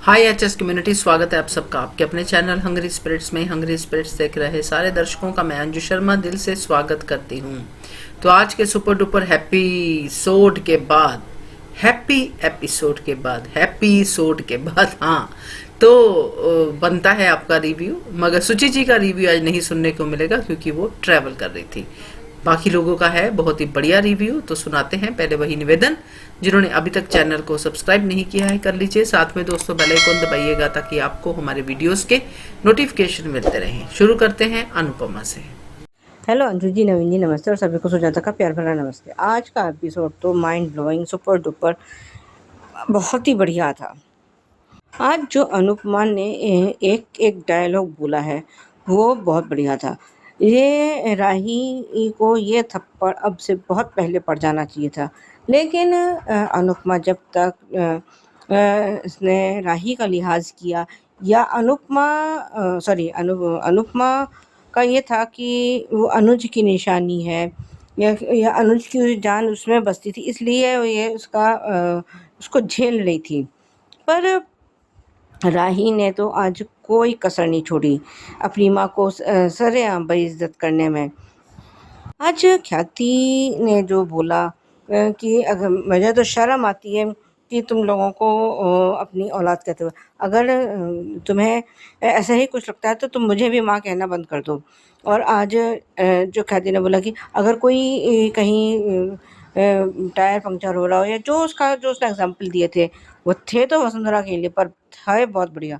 हाय HS community, स्वागत है आप सबका आपके अपने चैनल हंग्री स्पिरिट्स में। हंग्री स्पिरिट्स देख रहे सारे दर्शकों का मैं अंजू शर्मा दिल से स्वागत करती हूँ। तो आज के सुपर डुपर हैप्पी एपिसोड के बाद हाँ, तो बनता है आपका रिव्यू, मगर सुचि जी का रिव्यू आज नहीं सुनने को मिलेगा क्योंकि वो ट्रैवल कर रही थी। बाकी लोगों का है बहुत ही बढ़िया रिव्यू, तो सुनाते हैं। पहले वही निवेदन, जिन्होंने अभी तक चैनल को सब्सक्राइब नहीं किया है कर लीजिए, साथ में दोस्तों बेल आइकन दबाइएगा ताकि आपको हमारे वीडियोस के नोटिफिकेशन मिलते रहें। शुरू करते हैं अनुपमा से। हेलो अंजू जी, नवीन जी नमस्ते, और सभी को सुजाता का प्यार भरा नमस्ते। आज का एपिसोड तो माइंड ब्लोइंग, सुपर डुपर बहुत ही बढ़िया था। आज जो अनुपमा ने एक एक डायलॉग बोला है वो बहुत बढ़िया था। ये राही को ये थप्पड़ अब से बहुत पहले पड़ जाना चाहिए था, लेकिन अनुपमा जब तक इसने राही का लिहाज किया, या अनुपमा का ये था कि वो अनुज की निशानी है, या अनुज की जान उसमें बसती थी, इसलिए ये उसको झेल रही थी। पर राही ने तो आज कोई कसर नहीं छोड़ी अपनी माँ को सरेआम बेइज्जत करने में। आज ख्याति ने जो बोला कि अगर मुझे तो शर्म आती है कि तुम लोगों को अपनी औलाद कहते हो। अगर तुम्हें ऐसा ही कुछ लगता है तो तुम मुझे भी माँ कहना बंद कर दो। और आज जो ख्याति ने बोला कि अगर कोई कहीं टायर पंक्चर हो रहा हो, या जो उसने एग्जाम्पल दिए थे वो थे तो वसुंधरा के लिए, पर था बहुत बढ़िया।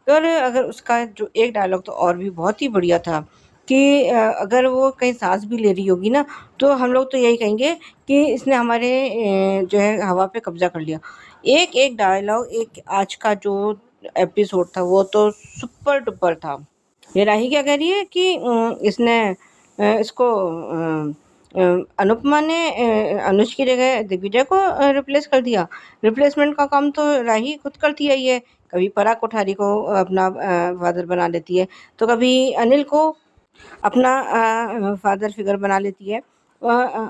और अगर उसका जो एक डायलॉग तो और भी बहुत ही बढ़िया था कि अगर वो कहीं सांस भी ले रही होगी ना, तो हम लोग तो यही कहेंगे कि इसने हमारे जो है हवा पे कब्जा कर लिया। एक एक डायलॉग, एक आज का जो एपिसोड था वो तो सुपर डुपर था। ये राही क्या कह रही है कि इसने इसको अनुपमा ने अनुज की जगह दिग्विजय को रिप्लेस कर दिया। रिप्लेसमेंट का काम तो राही खुद करती है। ये कभी पराग कोठारी को अपना फादर बना लेती है, तो कभी अनिल को अपना फादर फिगर बना लेती है।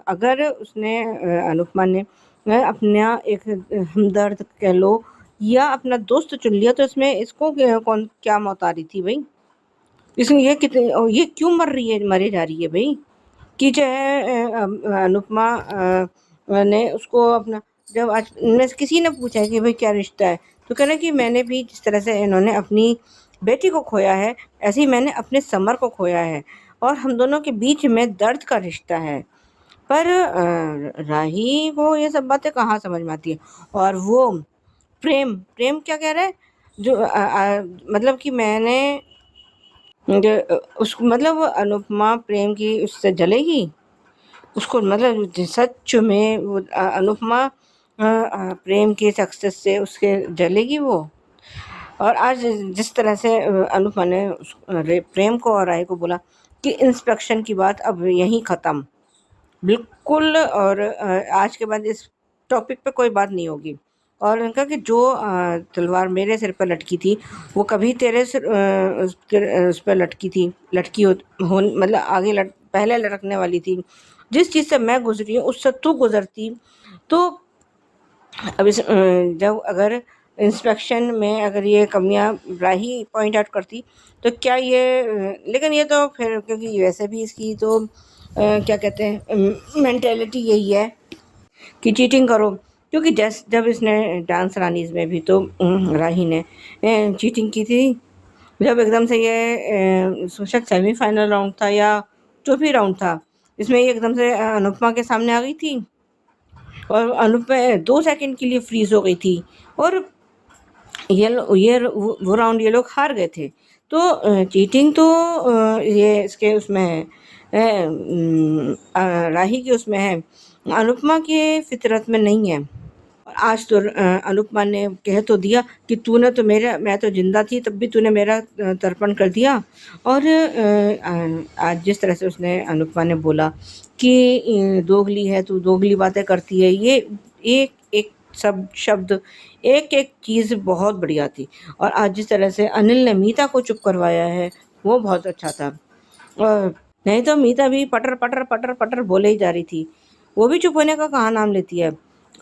अगर उसने अनुपमा ने अपना एक हमदर्द कह लो या अपना दोस्त चुन लिया, तो इसमें इसको कौन क्या मौत आ रही थी भाई? इसमें ये क्यों मरे जा रही है भाई? कि जो है अनुपमा ने उसको अपना, जब आज किसी ने पूछा है कि भाई क्या रिश्ता है, तो कह रहे कि मैंने भी जिस तरह से इन्होंने अपनी बेटी को खोया है, ऐसे ही मैंने अपने समर को खोया है, और हम दोनों के बीच में दर्द का रिश्ता है। पर राही को ये सब बातें कहाँ समझ में आती है। और वो प्रेम प्रेम क्या कह रहा है, जो मतलब कि मैंने उसको, मतलब अनुपमा प्रेम की उससे जलेगी उसको, मतलब सच में वो अनुपमा प्रेम के सक्सेस से उसके जलेगी वो। और आज जिस तरह से अनुपमा ने प्रेम को और राय को बोला कि इंस्पेक्शन की बात अब यहीं ख़त्म, बिल्कुल, और आज के बाद इस टॉपिक पे कोई बात नहीं होगी। और उनका कि जो तलवार मेरे सिर पर लटकी थी वो कभी तेरे सिर उस पर लटकी मतलब आगे पहले लटकने वाली थी। जिस चीज़ से मैं गुजरी हूँ उससे तू गुजरती, तो अब जब अगर इंस्पेक्शन में अगर ये कमियां राही पॉइंट आउट करती, तो क्या ये लेकिन ये तो फिर, क्योंकि वैसे भी इसकी तो क्या कहते हैं मेंटेलिटी यही है कि चीटिंग करो। क्योंकि जब इसने डांस रानीज में भी तो राही ने चीटिंग की थी। जब एकदम से ये शायद सेमीफाइनल राउंड था या चौथी राउंड था, इसमें ये एकदम से अनुपमा के सामने आ गई थी, और अनुपमा 2 सेकंड के लिए फ्रीज हो गई थी, और ये वो राउंड ये लोग हार गए थे। तो चीटिंग तो ये इसके उसमें है, राही के उसमें है, अनुपमा के फितरत में नहीं है। और आज तो अनुपमा ने कह तो दिया कि तूने तो मैं तो जिंदा थी तब भी तूने मेरा तर्पण कर दिया। और आज जिस तरह से उसने अनुपमा ने बोला कि दोगली है तू, दोगली बातें करती है, ये एक एक सब शब्द, एक एक चीज़ बहुत बढ़िया थी। और आज जिस तरह से अनिल ने मीता को चुप करवाया है वो बहुत अच्छा था। और नहीं तो मीता भी पटर पटर पटर पटर बोले ही जा रही थी, वो भी चुप होने का कहाँ नाम लेती है।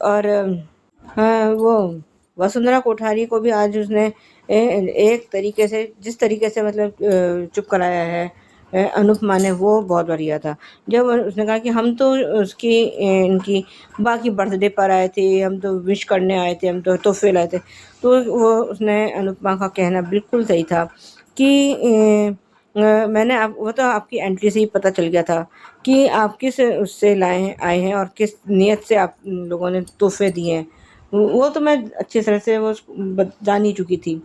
और हाँ, वसुंधरा कोठारी को भी आज उसने एक तरीके से, जिस तरीके से मतलब चुप कराया है अनुपमा ने, वो बहुत बढ़िया था। जब उसने कहा कि हम तो उसकी इनकी बाकी बर्थडे पर आए थे, हम तो विश करने आए थे, हम तो तोहफे लाए थे, तो वो उसने अनुपमा का कहना बिल्कुल सही था कि मैंने आप, वो तो आपकी एंट्री से ही पता चल गया था कि आप किस उससे आए हैं और किस नियत से आप लोगों ने तोहफे दिए हैं। वो तो मैं अच्छी तरह से वो जान ही चुकी थी।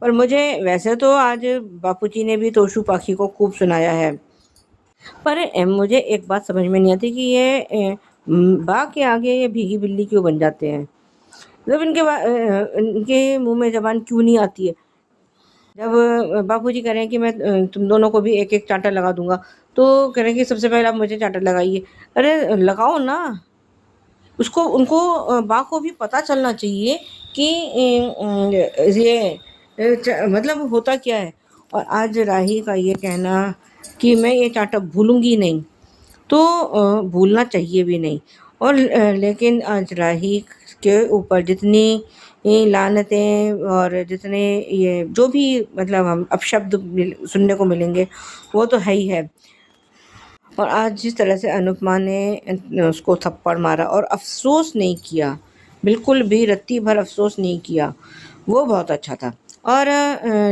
पर मुझे वैसे तो आज बापूजी ने भी तोशू पाखी को खूब सुनाया है, पर मुझे एक बात समझ में नहीं आती कि ये बाघ के आगे ये भीगी बिल्ली क्यों बन जाते हैं। मतलब इनके मुंह में जबान क्यों नहीं आती है। जब बापूजी कह रहे हैं कि मैं तुम दोनों को भी एक एक चांटा लगा दूंगा, तो कह रहे हैं कि सबसे पहले आप मुझे चांटा लगाइए। अरे लगाओ ना, उसको उनको बाघ को भी पता चलना चाहिए कि ये मतलब होता क्या है। और आज राही का ये कहना कि मैं ये चांटा भूलूंगी नहीं, तो भूलना चाहिए भी नहीं। और लेकिन आज राही के ऊपर जितनी ये लानतें और जितने ये जो भी मतलब हम अपशब्द सुनने को मिलेंगे, वो तो है ही है। और आज जिस तरह से अनुपमा ने उसको थप्पड़ मारा और अफ़सोस नहीं किया, बिल्कुल भी रत्ती भर अफ़सोस नहीं किया, वो बहुत अच्छा था। और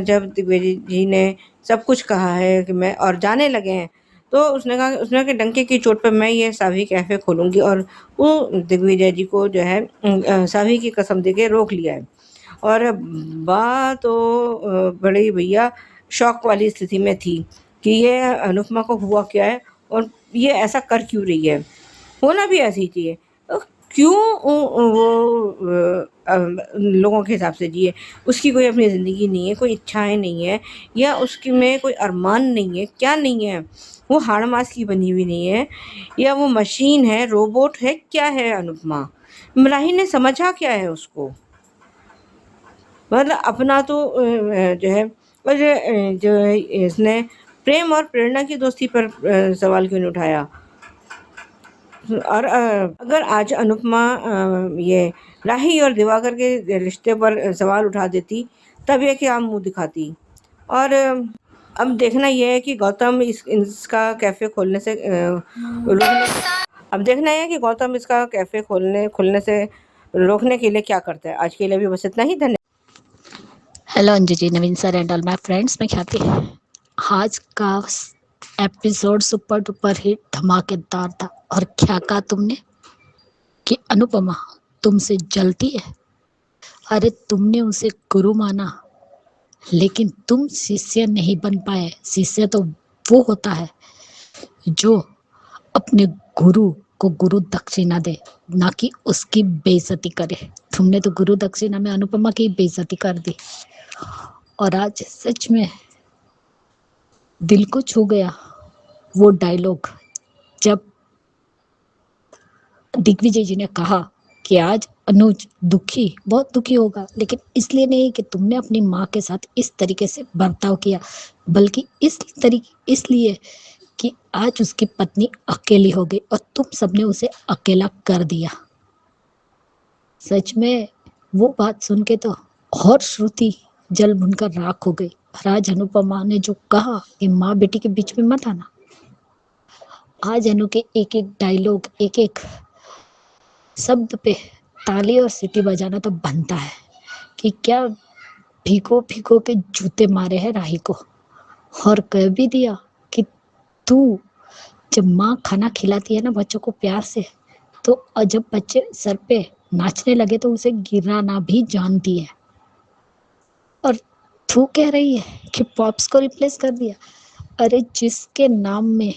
जब दिग्विजय जी ने सब कुछ कहा है कि मैं और जाने लगे हैं, तो उसने कहा कि डंके की चोट पे मैं ये सावी कैफ़े खोलूँगी, और वो दिग्विजय जी को जो है सावी की कसम देके रोक लिया है। और बात तो बड़ी भैया शॉक वाली स्थिति में थी कि ये अनुपमा को हुआ क्या है और ये ऐसा कर क्यों रही है। होना भी ऐसे ही चाहिए। क्यों वो लोगों के हिसाब से जिए। उसकी कोई अपनी ज़िंदगी नहीं है, कोई इच्छाएं नहीं है, या उसकी में कोई अरमान नहीं है, क्या नहीं है। वो हाड़ मास की बनी हुई नहीं है, या वो मशीन है, रोबोट है, क्या है अनुपमा। राही ने समझा क्या है उसको। मतलब अपना तो जो है, और जो है इसने प्रेम और प्रेरणा की दोस्ती पर सवाल क्यों नहीं उठाया। और अगर आज अनुपमा ये राही और दिवाकर के रिश्ते पर सवाल उठा देती, तब ये क्या मुंह दिखाती। और अब देखना यह है कि गौतम इसका कैफ़े खोलने से अब देखना यह है कि गौतम इसका कैफ़े खुलने से रोकने के लिए क्या करता है। आज के लिए भी बस इतना ही। धन्यवाद। Hello Anju ji, Naveen sir and all my friends, मैं ख्याति। आज का एपिसोड सुपर डुपर हिट धमाकेदार था। और क्या कहा तुमने कि अनुपमा तुमसे जलती है। अरे तुमने उसे गुरु माना, लेकिन तुम शिष्य नहीं बन पाए। शिष्य तो वो होता है जो अपने गुरु को गुरु दक्षिणा दे, ना कि उसकी बेइज्जती करे। तुमने तो गुरु दक्षिणा में अनुपमा की बेइज्जती कर दी। और आज सच में दिल को छू गया वो डायलॉग, जब दिग्विजय जी ने कहा कि आज अनुज बहुत दुखी होगा, लेकिन इसलिए नहीं कि तुमने अपनी माँ के साथ इस तरीके से बर्ताव किया, बल्कि इसलिए कि आज उसकी पत्नी अकेली हो गई और तुम सबने उसे अकेला कर दिया। सच में वो बात सुन के तो और श्रुति जल भुनकर राख हो गई। आज अनुपमा ने जो कहा कि माँ बेटी के बीच में मत आना, आज अनु के एक एक डायलॉग, एक एक शब्द पे ताली और सीटी बजाना तो बनता है कि क्या भीगो भीगो के जूते मारे हैं राही को। और कह भी दिया कि तू जब माँ खाना खिलाती है ना बच्चों को प्यार से, तो जब बच्चे सर पे नाचने लगे तो उसे गिराना भी जानती है। और तू कह रही है कि पॉप्स को रिप्लेस कर दिया। अरे जिसके नाम में,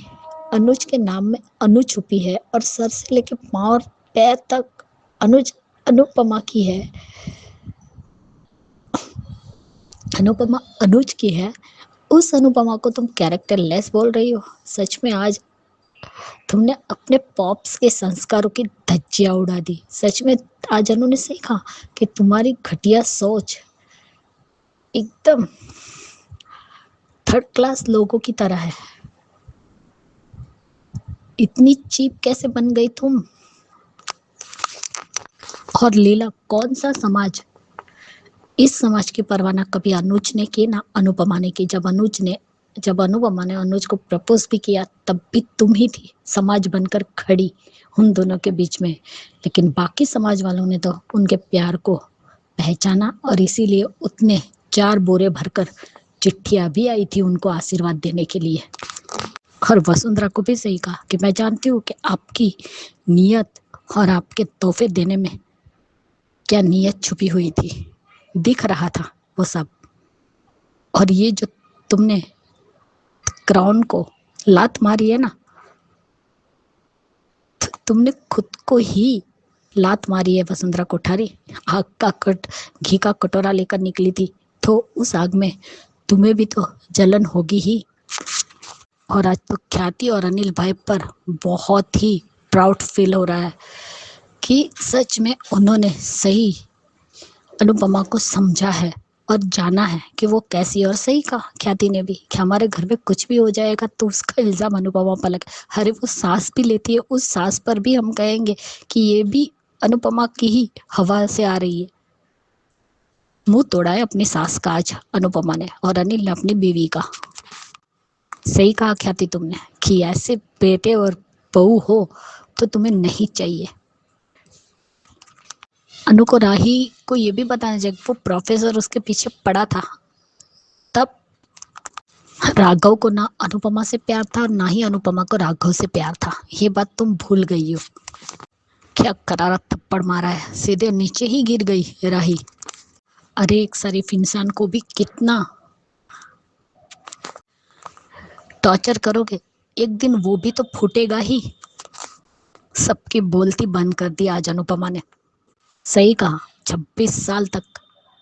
अनुज के नाम में अनु छुपी है और सर से लेके पाँव और पैर तक अनुज अनुपमा की है, अनुपमा अनुज की है, उस अनुपमा को तुम कैरेक्टर लेस बोल रही हो। सच में आज तुमने अपने पॉप्स के संस्कारों की धज्जियां उड़ा दी। सच में आज अनु ने सही कहा कि तुम्हारी घटिया सोच एकदम थर्ड क्लास लोगों की तरह है। इतनी चीप कैसे बन गई तुम। और लीला, कौन सा समाज इस समाज की परवाह ना कभी अनुज ने की ना अनुपमा ने की। जब अनुपमा ने अनुज को प्रपोज भी किया तब भी तुम ही थी समाज बनकर खड़ी उन दोनों के बीच में। लेकिन बाकी समाज वालों ने तो उनके प्यार को पहचाना और इसीलिए उतने 4 बोरे भरकर चिट्ठियां भी आई थी उनको आशीर्वाद देने के लिए। और वसुंधरा को भी सही कहा कि मैं जानती हूँ कि आपकी नीयत और आपके तोहफे देने में क्या नीयत छुपी हुई थी, दिख रहा था वो सब। और ये जो तुमने क्राउन को लात मारी है ना, तुमने खुद को ही लात मारी है वसुंधरा कोठारी। आग का घी का कटोरा लेकर निकली थी तो उस आग में तुम्हें भी तो जलन होगी ही। और आज तो ख्याति और अनिल भाई पर बहुत ही प्राउड फील हो रहा है कि सच में उन्होंने सही अनुपमा को समझा है और जाना है कि वो कैसी। और सही कहा ख्याति ने भी कि हमारे घर में कुछ भी हो जाएगा तो उसका इल्जाम अनुपमा पर लगे। अरे वो सांस भी लेती है, उस सांस पर भी हम कहेंगे कि ये भी अनुपमा की ही हवा से आ रही है। मुंह तोड़ा है अपनी सास का आज अनुपमा ने और अनिल ने अपनी बीवी का। सही कहा ख्याति तुमने कि ऐसे बेटे और बहू हो तो तुम्हें नहीं चाहिए। अनु को राही को ये भी बताना चाहिए वो प्रोफेसर उसके पीछे पड़ा था तब राघव को ना अनुपमा से प्यार था और ना ही अनुपमा को राघव से प्यार था। ये बात तुम भूल गई हो। क्या करारा थप्पड़ मारा है, सीधे नीचे ही गिर गई राही। अरे एक शरीफ इंसान को भी कितना टॉर्चर करोगे, एक दिन वो भी तो फूटेगा ही। सबकी बोलती बंद कर दी आज अनुपमा ने। सही कहा 26 साल तक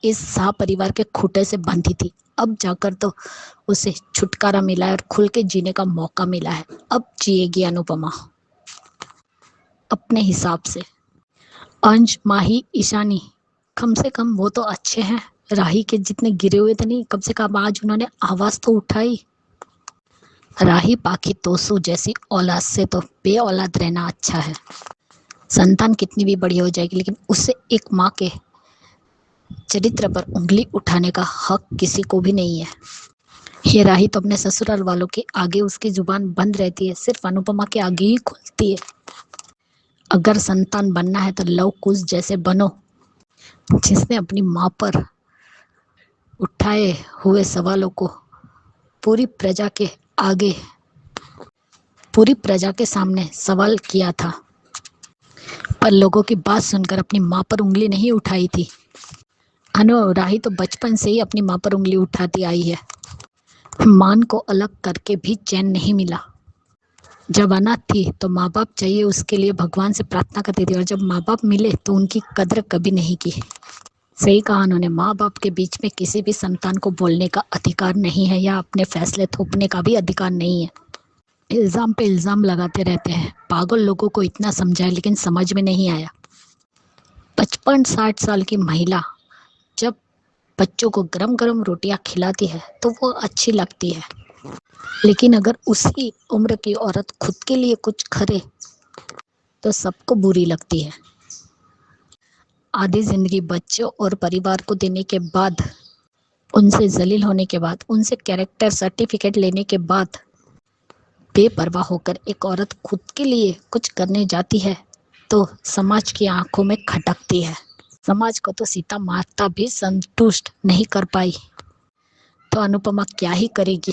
इस शाह परिवार के खूंटे से बंधी थी, अब जाकर तो उसे छुटकारा मिला है और खुल के जीने का मौका मिला है। अब जिएगी अनुपमा अपने हिसाब से। अंश, माही, ईशानी कम से कम वो तो अच्छे हैं, राही के जितने गिरे हुए थे नहीं, कम से कम आज उन्होंने आवाज तो उठाई। राही पाखी तोसू जैसी औलाद से तो बे औलाद रहना अच्छा है। संतान कितनी भी बड़ी हो जाएगी लेकिन उससे एक माँ के चरित्र पर उंगली उठाने का हक किसी को भी नहीं है। ये राही तो अपने ससुराल वालों के आगे उसकी जुबान बंद रहती है, सिर्फ अनुपमा के आगे ही खुलती है। अगर संतान बनना है तो लव कुश जैसे बनो, जिसने अपनी माँ पर उठाए हुए सवालों को पूरी प्रजा के सामने सवाल किया था पर लोगों की बात सुनकर अपनी माँ पर उंगली नहीं उठाई थी। अनु राही तो बचपन से ही अपनी माँ पर उंगली उठाती आई है। मान को अलग करके भी चैन नहीं मिला। जब अनाथ थी तो माँ बाप चाहिए उसके लिए भगवान से प्रार्थना करती थी और जब माँ बाप मिले तो उनकी कद्र कभी नहीं की। सही कहा उन्होंने, माँ बाप के बीच में किसी भी संतान को बोलने का अधिकार नहीं है या अपने फैसले थोपने का भी अधिकार नहीं है। इल्जाम पे इल्जाम लगाते रहते हैं। पागल लोगों को इतना समझाया लेकिन समझ में नहीं आया। 55-60 साल की महिला जब बच्चों को गरम गरम रोटियां खिलाती है तो वो अच्छी लगती है, लेकिन अगर उसी उम्र की औरत खुद के लिए कुछ करे तो सबको बुरी लगती है। आधी जिंदगी बच्चों और परिवार को देने के बाद, उनसे जलील होने के बाद, उनसे कैरेक्टर सर्टिफिकेट लेने के बाद बेपरवाह होकर एक औरत खुद के लिए कुछ करने जाती है तो समाज की आंखों में खटकती है। समाज को तो सीता माता भी संतुष्ट नहीं कर पाई तो अनुपमा क्या ही करेगी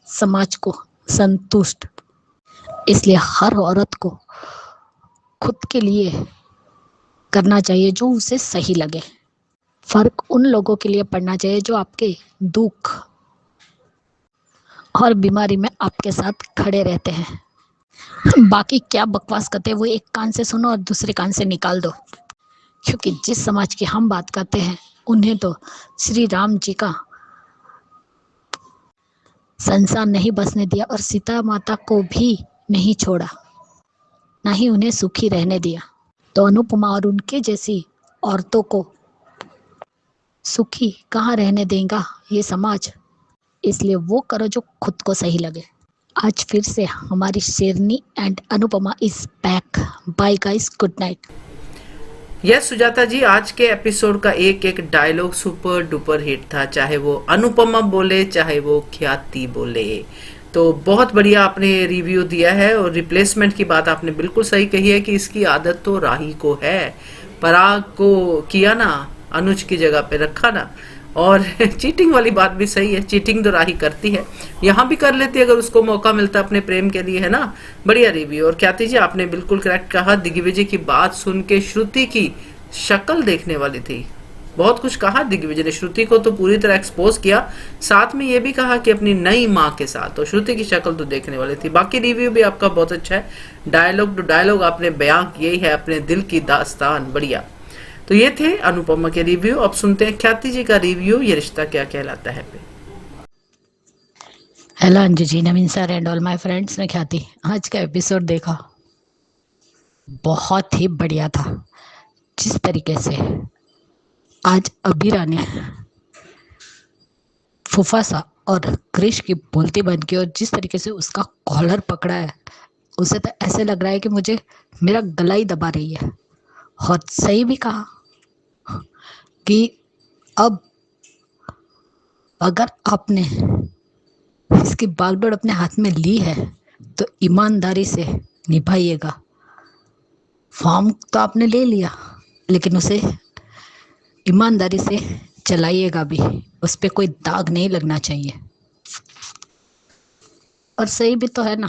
समाज को संतुष्ट। इसलिए हर औरत को खुद के लिए करना चाहिए जो उसे सही लगे। फर्क उन लोगों के लिए पड़ना चाहिए जो आपके दुख और बीमारी में आपके साथ खड़े रहते हैं। बाकी क्या बकवास करते हैं वो एक कान से सुनो और दूसरे कान से निकाल दो, क्योंकि जिस समाज की हम बात करते हैं उन्हें तो श्री राम जी का संसार नहीं बसने दिया और सीता माता को भी नहीं छोड़ा, ना ही उन्हें सुखी रहने दिया। तो अनुपमा और उनके जैसी औरतों को सुखी कहाँ रहने देगा ये समाज। इसलिए वो करो जो खुद को सही लगे। आज फिर से हमारी शेरनी and Anupama is back. Bye guys, good night. Yes Sujata ji, आज के एपिसोड का एक एक डायलॉग सुपर डुपर हिट था, चाहे वो अनुपमा बोले चाहे वो ख्याति बोले। तो बहुत बढ़िया आपने रिव्यू दिया है, और रिप्लेसमेंट की बात आपने बिल्कुल सही कही है कि इसकी आदत तो राही को है। पराग को किया ना, अनुज की जगह पे रखा ना। और चीटिंग वाली बात भी सही है, चीटिंग तो राही करती है, यहाँ भी कर लेती है अगर उसको मौका मिलता अपने प्रेम के लिए, है ना। बढ़िया रिव्यू। और ख्याति जी आपने बिल्कुल करेक्ट कहा, दिग्विजय की बात सुन के श्रुति की शक्ल देखने वाली थी। बहुत कुछ कहा दिग्विजय ने, श्रुति को तो पूरी तरह एक्सपोज किया, साथ में ये भी कहा कि अपनी नई माँ के साथ, तो श्रुति की शक्ल तो देखने वाली थी। बाकी रिव्यू भी आपका बहुत अच्छा है, डायलॉग टू डायलॉग आपने बयां किया ही है अपने दिल की दास्तान, बढ़िया। तो ये थे अनुपमा के रिव्यू। अब सुनते हैं ख्याति जी का रिव्यू, ये रिश्ता क्या कहलाता है पे। Hello Anju ji, Naveen sir and all my friends, मैं ख्याति। आज का एपिसोड देखा, बहुत ही बढ़िया था। जिस तरीके से आज अबीरा ने फुफासा और क्रिश की बोलती बन की, और जिस तरीके से उसका कॉलर पकड़ा है, उसे तो ऐसे लग रहा है कि मुझे मेरा गला ही दबा रही है। और सही भी कहा कि अब अगर आपने इसकी बागडोर अपने हाथ में ली है तो ईमानदारी से निभाइएगा। फॉर्म तो आपने ले लिया, लेकिन उसे ईमानदारी से चलाइएगा भी, उस पर कोई दाग नहीं लगना चाहिए। और सही भी तो है ना,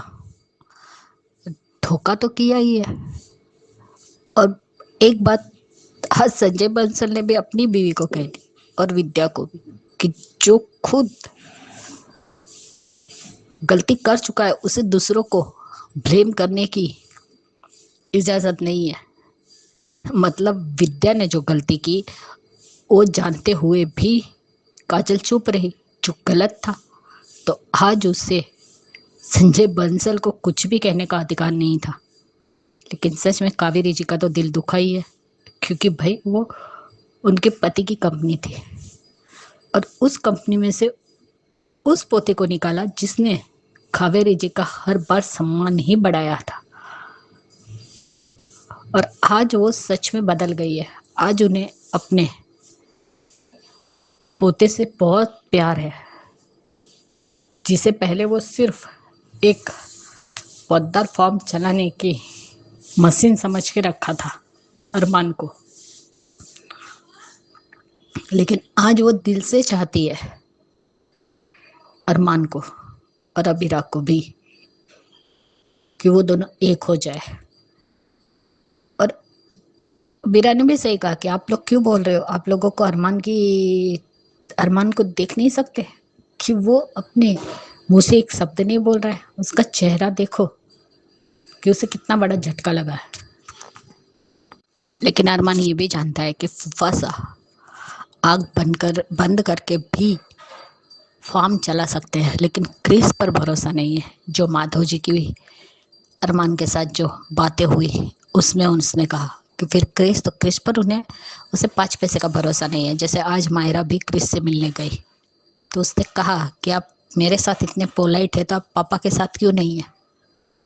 धोखा तो किया ही है। और एक बात आज संजय बंसल ने भी अपनी बीवी को कह दी, और विद्या को भी, कि जो खुद गलती कर चुका है उसे दूसरों को ब्लेम करने की इजाजत नहीं है। मतलब विद्या ने जो गलती की, वो जानते हुए भी काजल चुप रही, जो गलत था। तो आज उससे संजय बंसल को कुछ भी कहने का अधिकार नहीं था। लेकिन सच में कावेरी जी का तो दिल दुखा ही है, क्योंकि भाई वो उनके पति की कंपनी थी, और उस कंपनी में से उस पोते को निकाला जिसने कावेरी जी का हर बार सम्मान ही बढ़ाया था। और आज वो सच में बदल गई है। आज उन्हें अपने पोते से बहुत प्यार है, जिसे पहले वो सिर्फ एक पददार फॉर्म चलाने की मशीन समझ के रखा था अरमान को। लेकिन आज वो दिल से चाहती है अरमान को और अबीरा को भी, कि वो दोनों एक हो जाए। और अबीरा ने भी सही कहा कि आप लोग क्यों बोल रहे हो, आप लोगों को अरमान को देख नहीं सकते कि वो अपने मुंह से एक शब्द नहीं बोल रहा है। उसका चेहरा देखो कि उसे कितना बड़ा झटका लगा है। लेकिन अरमान ये भी जानता है कि फुफासा आग बंद करके भी फार्म चला सकते हैं, लेकिन क्रिस पर भरोसा नहीं है। जो माधव जी की अरमान के साथ जो बातें हुई, उसमें उसने कहा कि फिर क्रिस, तो क्रिस पर उसे 5 पैसे का भरोसा नहीं है। जैसे आज मायरा भी क्रिस से मिलने गई, तो उसने कहा कि आप मेरे साथ इतने पोलाइट है तो आप पापा के साथ क्यों नहीं है।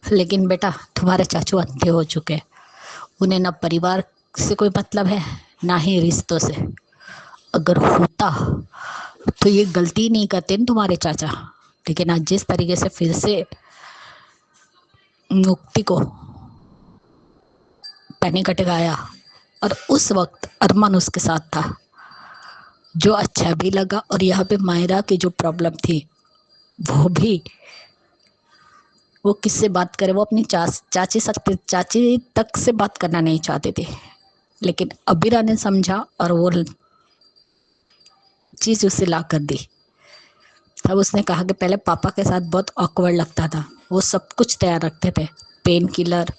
लेकिन बेटा, तुम्हारे चाचू अंधे हो चुके हैं, उन्हें ना परिवार से कोई मतलब है ना ही रिश्तों से। अगर होता तो ये गलती नहीं करते न तुम्हारे चाचा। लेकिन आज जिस तरीके से फिर से मुक्ति को पैनिक अटैक आया, और उस वक्त अरमान उसके साथ था, जो अच्छा भी लगा। और यहाँ पे मायरा की जो प्रॉब्लम थी, वो भी, वो किससे बात करे, वो अपनी चाची तक से बात करना नहीं चाहते थे। लेकिन अबीरा ने समझा और वो चीज उसे ला कर दी। तब उसने कहा कि पहले पापा के साथ बहुत ऑकवर्ड लगता था, वो सब कुछ तैयार रखते थे, pain killer,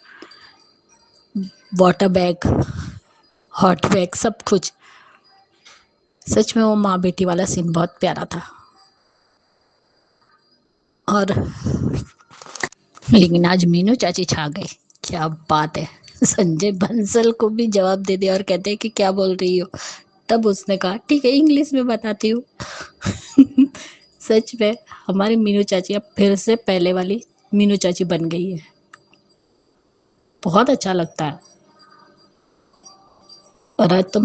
water bag, hot bag, सब कुछ। सच में वो माँ बेटी वाला सीन बहुत प्यारा था। और लेकिन आज मीनू चाची छा गई, क्या बात है। संजय बंसल को भी जवाब दे दिया और कहते हैं कि क्या बोल रही हो। तब उसने कहा ठीक है, इंग्लिश में बताती हूँ। सच में हमारी मीनू चाची अब फिर से पहले वाली मीनू चाची बन गई है। बहुत अच्छा लगता है। और आज तो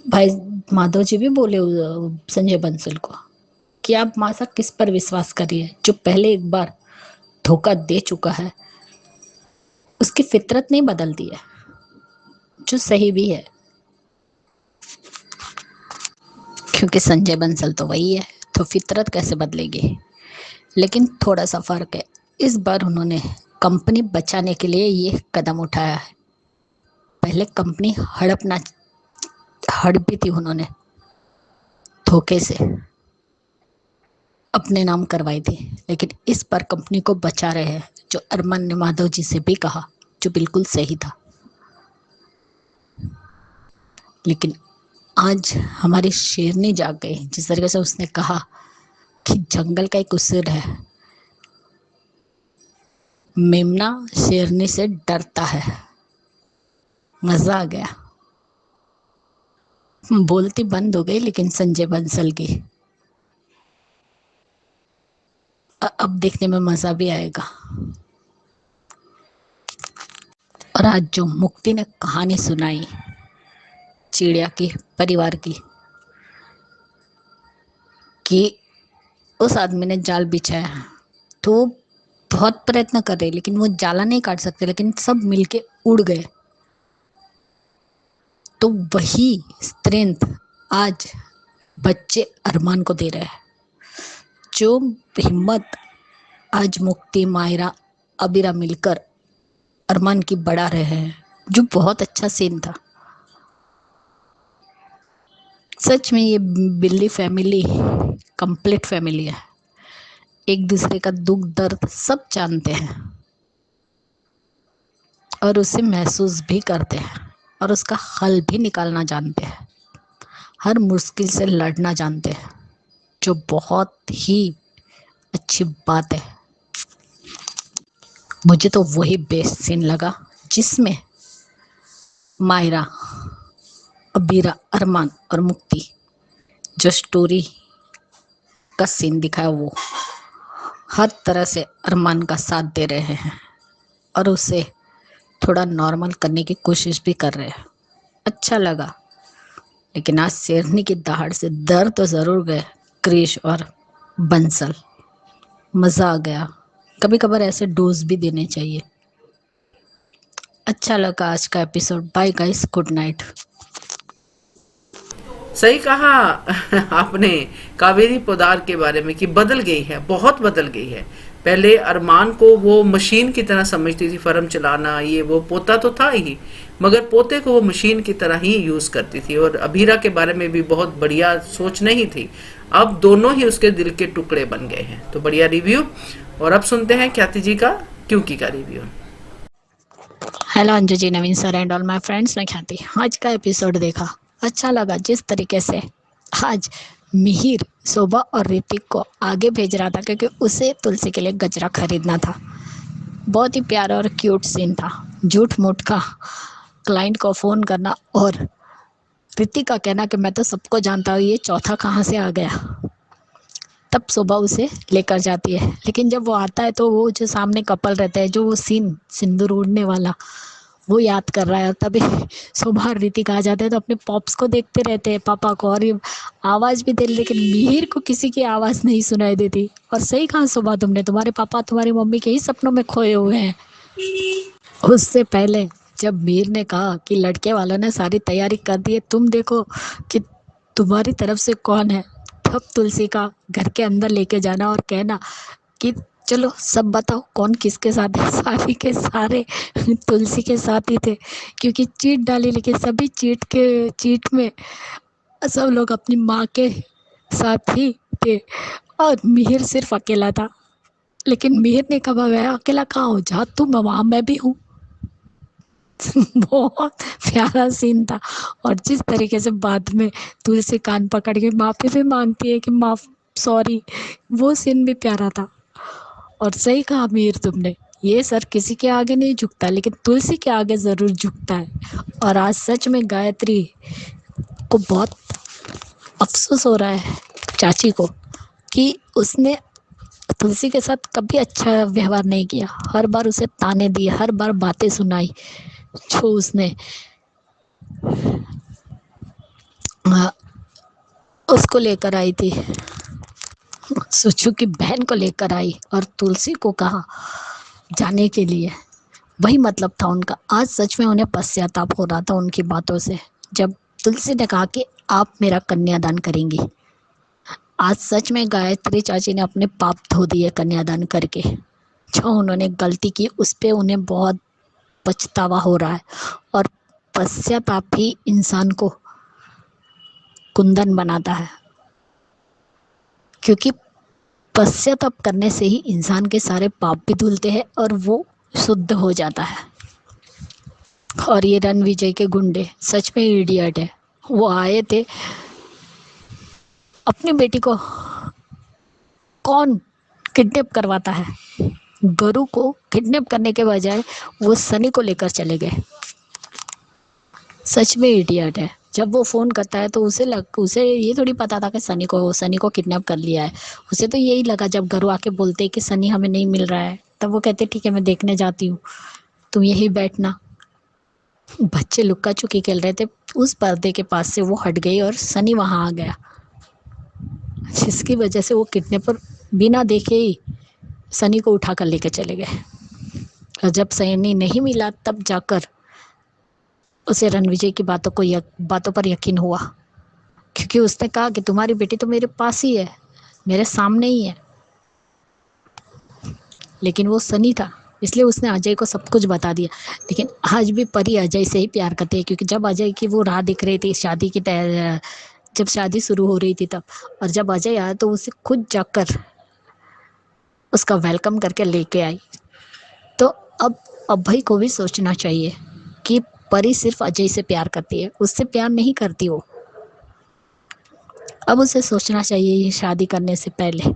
भाई माधव जी भी बोले संजय बंसल को कि आप मासा किस पर विश्वास करिए, जो पहले एक बार धोखा दे चुका है उसकी फितरत नहीं बदलती है, जो सही भी है, क्योंकि संजय बंसल तो वही है, तो फितरत कैसे बदलेगी। लेकिन थोड़ा सा फर्क है, इस बार उन्होंने कंपनी बचाने के लिए ये कदम उठाया है। पहले कंपनी हड़पी थी, उन्होंने धोखे से अपने नाम करवाई थी, लेकिन इस बार कंपनी को बचा रहे हैं, जो अरमान ने माधव जी से भी कहा, जो बिल्कुल सही था। लेकिन आज हमारी शेरनी जाग गई, जिस तरीके से उसने कहा कि जंगल का एक उसूल है, मेमना शेरनी से डरता है। मजा आ गया। बोलती बंद हो गई लेकिन संजय बंसल की। अब देखने में मजा भी आएगा। और आज जो मुक्ति ने कहानी सुनाई चिड़िया की परिवार की, कि उस आदमी ने जाल बिछाया, तो वो बहुत प्रयत्न कर रहे लेकिन वो जाला नहीं काट सकते, लेकिन सब मिलके उड़ गए। तो वही स्ट्रेंथ आज बच्चे अरमान को दे रहे हैं, जो हिम्मत आज मुक्ति, मायरा, अबीरा मिलकर अरमान की बढ़ा रहे हैं, जो बहुत अच्छा सीन था। सच में ये बिल्ली फैमिली कंप्लीट फैमिली है, एक दूसरे का दुख दर्द सब जानते हैं और उसे महसूस भी करते हैं और उसका हल भी निकालना जानते हैं, हर मुश्किल से लड़ना जानते हैं, जो बहुत ही अच्छी बात है। मुझे तो वही बेस्ट सीन लगा जिसमें मायरा, अबीरा, अरमान और मुक्ति जो स्टोरी का सीन दिखाया, वो हर तरह से अरमान का साथ दे रहे हैं और उसे थोड़ा नॉर्मल करने की कोशिश भी कर रहे हैं। अच्छा लगा। लेकिन आज शेरनी की दहाड़ से डर तो जरूर गए क्रिश और बंसल। मजा आ गया। कभी कभार ऐसे डोज भी देने चाहिए। अच्छा लगा आज का episode. Bye guys, good night. सही कहा आपने कावेरी पोदार के बारे में कि बदल गई है, बहुत बदल गई है। पहले अरमान को वो मशीन की तरह समझती थी, फर्म चलाना, ये वो पोता तो था ही, मगर पोते को वो मशीन की तरह ही यूज करती थी। और अबीरा के बारे में भी बहुत बढ़िया सोच नहीं थी। अब दोनों ही उसके दिल के टुकड़े बन गए हैं। तो बढ़िया रिव्यू। और अब सुनते हैं ख्याति जी का क्योंकि का review. Hello Anju ji, Naveen sir and all my friends, मैं ख्याति। आज का एपिसोड देखा, अच्छा लगा जिस तरीके से आज मिहिर शोभा और ऋतिक को आगे भेज रहा था, क्योंकि उसे तुलसी के लिए गजरा खरीदना था। बहुत ही प्यारा और क्यूट सीन था। झूठ मूठ का क्लाइंट को फ़ोन करना और ऋतिक का कहना कि मैं तो सबको जानता हूँ, ये चौथा कहाँ से आ गया। तब शोभा उसे लेकर जाती है, लेकिन जब वो आता है तो वो जो सामने कपल रहता है, जो वो सीन सिंदूर उड़ने वाला, वो याद कर रहा है। तभी शोभा और ऋतिक आ जाते हैं तो अपने पॉप्स को देखते रहते हैं, पापा को, और ये आवाज़ भी दे, लेकिन मिहिर को किसी की आवाज़ नहीं सुनाई देती। और सही कहा शोभा तुमने, तुम्हारे पापा तुम्हारी मम्मी के ही सपनों में खोए हुए हैं। उससे पहले जब मिहिर ने कहा कि लड़के वालों ने सारी तैयारी कर दी है, तुम देखो कि तुम्हारी तरफ से कौन है, तब तुलसी का घर के अंदर लेके जाना और कहना कि चलो सब बताओ कौन किसके साथ है। सारे के सारे तुलसी के साथ ही थे, क्योंकि चीट डाली, लेकिन सभी चीट में सब लोग अपनी माँ के साथ ही थे और मिहिर सिर्फ अकेला था। लेकिन मिहिर ने कहा मैं अकेला कहाँ हूँ, जहाँ तुम वहाँ मैं भी हूँ। बहुत प्यारा सीन था। और जिस तरीके से बाद में तुलसी कान पकड़ के माफी भी मांगती है कि माफ, सॉरी, वो सीन भी प्यारा था। और सही कहा मीर तुमने, ये सर किसी के आगे नहीं झुकता, लेकिन तुलसी के आगे जरूर झुकता है। और आज सच में गायत्री को बहुत अफसोस हो रहा है, चाची को, कि उसने तुलसी के साथ कभी अच्छा व्यवहार नहीं किया। हर बार उसे ताने दिए, हर बार बातें सुनाई जो उसने उसको लेकर आई थी, सुचू की बहन को लेकर आई और तुलसी को कहा जाने के लिए। वही मतलब था उनका। आज सच में उन्हें पश्चाताप हो रहा था उनकी बातों से, जब तुलसी ने कहा कि आप मेरा कन्यादान करेंगी। आज सच में गायत्री चाची ने अपने पाप धो दिए कन्यादान करके। जो उन्होंने गलती की उस पे उन्हें बहुत पछतावा हो रहा है, और पश्चाताप ही इंसान को कुंदन बनाता है, क्योंकि पश्चाताप करने से ही इंसान के सारे पाप भी धुलते हैं और वो शुद्ध हो जाता है। और ये रणविजय के गुंडे सच में इडियट है। वो आए थे, अपनी बेटी को कौन किडनैप करवाता है, गरु को किडनैप करने के बजाय वो सनी को लेकर चले गए। सच में इडियट है। जब वो फ़ोन करता है तो उसे ये थोड़ी पता था कि सनी को किडनैप कर लिया है। उसे तो यही लगा, जब गरु आके बोलते कि सनी हमें नहीं मिल रहा है, तब वो कहते ठीक है मैं देखने जाती हूँ, तुम यही बैठना। बच्चे लुक्का छुपी खेल रहे थे, उस पर्दे के पास से वो हट गई और सनी वहाँ आ गया, जिसकी वजह से वो किडनैपर बिना देखे ही सनी को उठा कर लेकर चले गए। और जब सनी नहीं मिला तब जाकर उसे रणविजय की बातों पर यकीन हुआ, क्योंकि उसने कहा कि तुम्हारी बेटी तो मेरे पास ही है, मेरे सामने ही है। लेकिन वो सनी था, इसलिए उसने अजय को सब कुछ बता दिया। लेकिन आज भी परी अजय से ही प्यार करती है, क्योंकि जब अजय की वो राह दिख रही थी जब शादी शुरू हो रही थी तब, और जब अजय आया तो उसे खुद जाकर उसका वेलकम करके लेके आई। तो अब भाई को भी सोचना चाहिए कि परी सिर्फ अजय से प्यार करती है, उससे प्यार नहीं करती वो। अब उसे सोचना चाहिए ये शादी करने से पहले।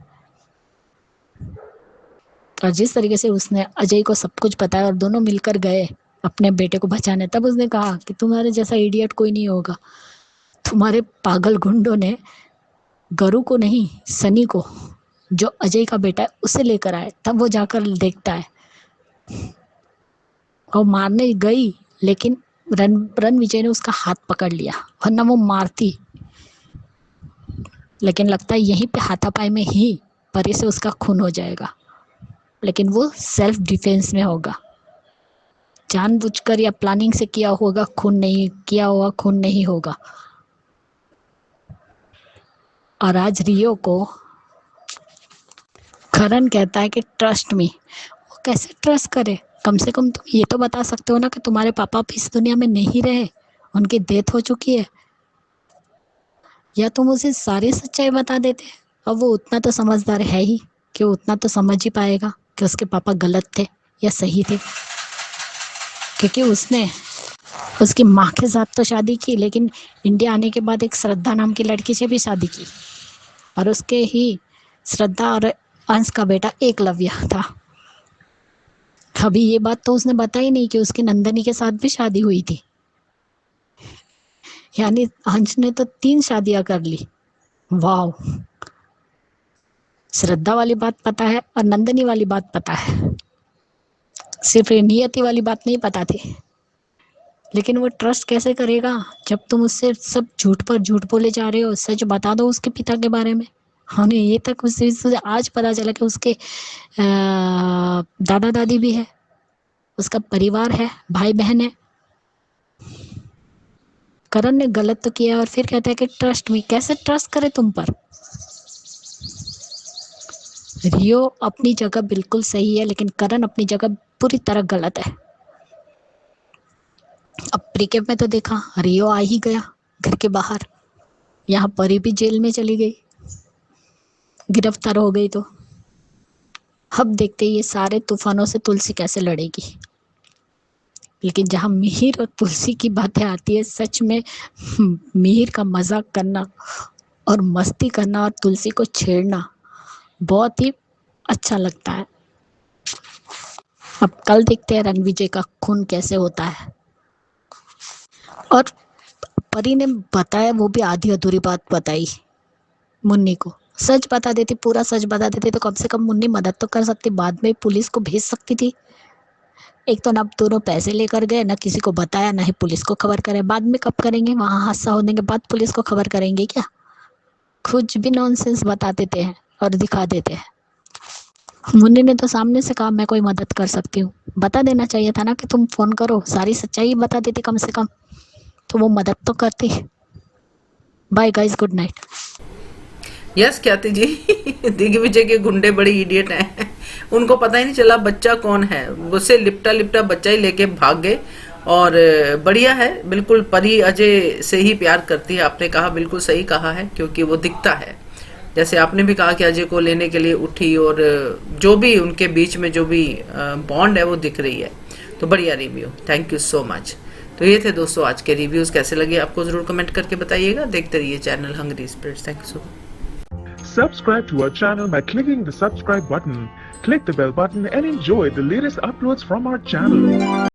और जिस तरीके से उसने अजय को सब कुछ बताया और दोनों मिलकर गए अपने बेटे को बचाने, तब उसने कहा कि तुम्हारे जैसा इडियट कोई नहीं होगा। तुम्हारे पागल गुंडों ने गरु को नहीं, सनी को, जो अजय का बेटा है, उसे लेकर आए। तब वो जाकर देखता है और मारने गई, लेकिन रणविजय ने उसका हाथ पकड़ लिया, वरना वो मारती। लेकिन लगता है यहीं पे हाथापाई में ही परी से उसका खून हो जाएगा, लेकिन वो सेल्फ डिफेंस में होगा। जानबूझकर या प्लानिंग से किया होगा खून नहीं होगा। और आज रियो को करण कहता है कि ट्रस्ट मी। वो कैसे ट्रस्ट करे? कम से कम तुम ये तो बता सकते हो ना कि तुम्हारे पापा इस दुनिया में नहीं रहे, उनकी डेथ हो चुकी है, या तुम उसे सारी सच्चाई बता देते। अब वो उतना तो समझदार है ही कि वो उतना तो समझ ही पाएगा कि उसके पापा गलत थे या सही थे, क्योंकि उसने उसकी माँ के साथ तो शादी की, लेकिन इंडिया आने के बाद एक श्रद्धा नाम की लड़की से भी शादी की, और उसके ही श्रद्धा और अंश का बेटा एकलव्य था। अभी ये बात तो उसने बताई नहीं कि उसकी नंदनी के साथ भी शादी हुई थी, यानी अंश ने तो 3 शादियां कर ली। वाह! श्रद्धा वाली बात पता है और नंदनी वाली बात पता है, सिर्फ नियति वाली बात नहीं पता थी। लेकिन वो ट्रस्ट कैसे करेगा जब तुम उससे सब झूठ पर झूठ बोले जा रहे हो? सच बता दो उसके पिता के बारे में। हमें ये तक उससे आज पता चला कि उसके दादा दादी भी है, उसका परिवार है, भाई बहन है। करण ने गलत तो किया और फिर कहता है कि ट्रस्ट मी। कैसे ट्रस्ट करे तुम पर? रियो अपनी जगह बिल्कुल सही है, लेकिन करण अपनी जगह पूरी तरह गलत है। अब प्रीकेप में तो देखा, रियो आ ही गया घर के बाहर, यहाँ परी भी जेल में चली गई, गिरफ्तार हो गई। तो अब देखते ये सारे तूफानों से तुलसी कैसे लड़ेगी। लेकिन जहाँ मिहिर और तुलसी की बातें आती है, सच में मिहिर का मजाक करना और मस्ती करना और तुलसी को छेड़ना बहुत ही अच्छा लगता है। अब कल देखते हैं रणविजय का खून कैसे होता है। और परी ने बताया, वो भी आधी अधूरी बात बताई मुन्नी को। सच बता देती, पूरा सच बता देती तो कम से कम मुन्नी मदद तो कर सकती, बाद में पुलिस को भेज सकती थी। एक तो ना दोनों पैसे लेकर गए, ना किसी को बताया, ना ही पुलिस को खबर करे। बाद में कब करेंगे? वहाँ हादसा होने के बाद पुलिस को खबर करेंगे क्या? कुछ भी नॉनसेंस बता देते हैं और दिखा देते हैं। मुन्नी ने तो सामने से कहा मैं कोई मदद कर सकती हूँ। बता देना चाहिए था ना कि तुम फोन करो, सारी सच्चाई बता देती कम से कम, तो वो मदद तो करती। Bye guys, good night. Yes Khyati ji, Digvijay के गुंडे बड़े इडियट हैं। उनको पता ही नहीं चला बच्चा कौन है, उससे लिपटा लिपटा बच्चा ही लेके भाग गए। और बढ़िया है, बिल्कुल परी अजय से ही प्यार करती है। आपने कहा बिल्कुल सही कहा है, क्योंकि वो दिखता है, जैसे आपने भी कहा कि अजय को लेने के लिए उठी, और जो भी उनके बीच में जो भी बॉन्ड है वो दिख रही है। तो बढ़िया review, thank you so much. तो ये थे दोस्तों आज के रिव्यूज, कैसे लगे आपको जरूर कमेंट करके बताइएगा। देखते रहिए channel Hungry Spirits. Thank you so much. Subscribe to our channel by clicking the subscribe button. Click the bell button and enjoy the latest uploads from our channel.